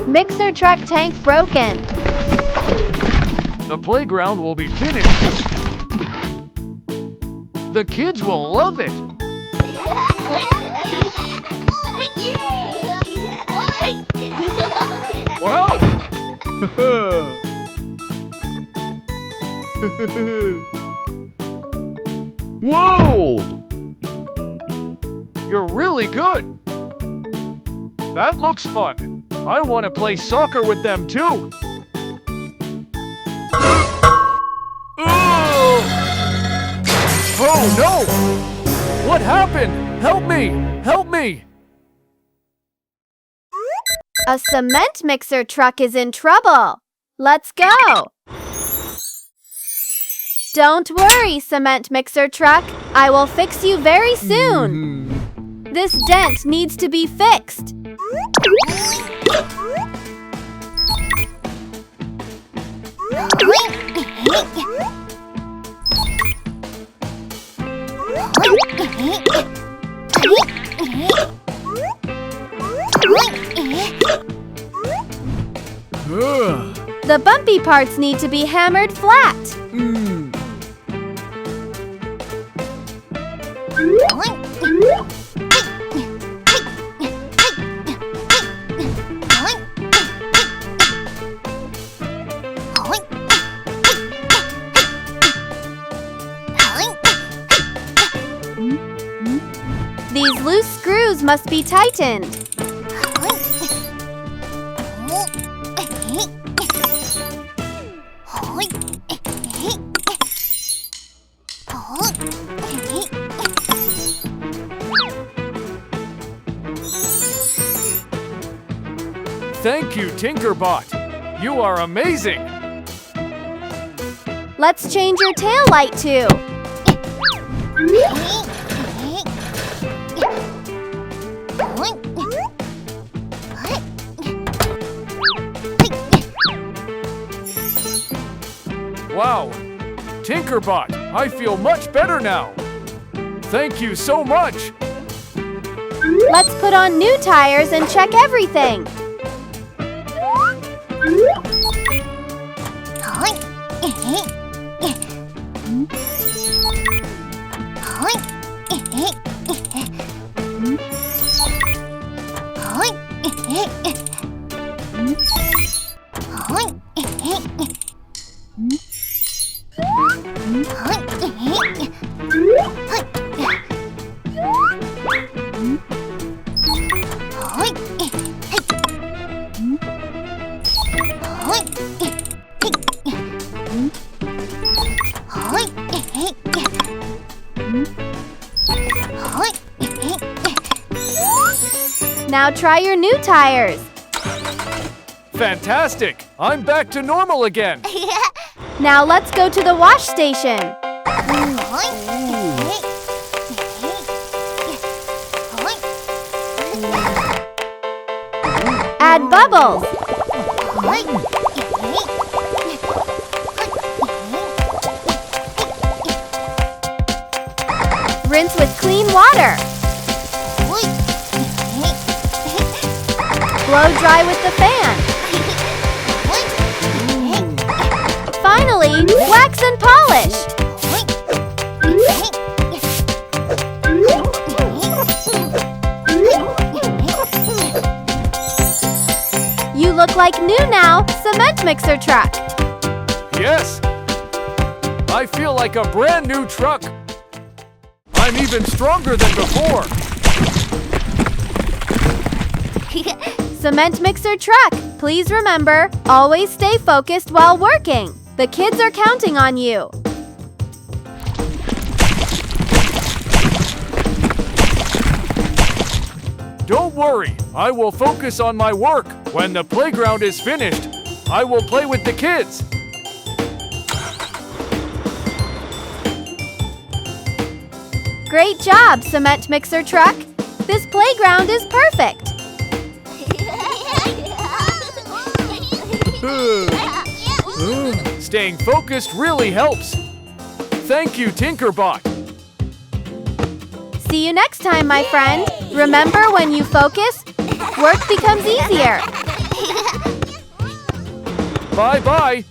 Mixer truck tank broken. The playground will be finished. The kids will love it. Wow! Whoa! You're really good. That looks fun. I want to play soccer with them too. Oh no! What happened? Help me! Help me! A cement mixer truck is in trouble. Let's go. Don't worry, cement mixer truck. I will fix you very soon. This dent needs to be fixed. The bumpy parts need to be hammered flat. These loose screws must be tightened. Thank you, TinkerBot. You are amazing. Let's change your tail light too. Wow, TinkerBot, I feel much better now. Thank you so much. Let's put on new tires and check everything. Now try your new tires. Fantastic! I'm back to normal again. Now let's go to the wash station. Add bubbles. Rinse with clean water. Blow dry with the fan. Finally, wax and polish. You look like new now, cement mixer truck. Yes. I feel like a brand new truck. I'm even stronger than before. Cement mixer truck, please remember, always stay focused while working. The kids are counting on you. Don't worry, I will focus on my work. When the playground is finished, I will play with the kids. Great job, cement mixer truck. This playground is perfect. Staying focused really helps. Thank you, TinkerBot. See you next time, my friend. Remember, when you focus, work becomes easier. Bye-bye.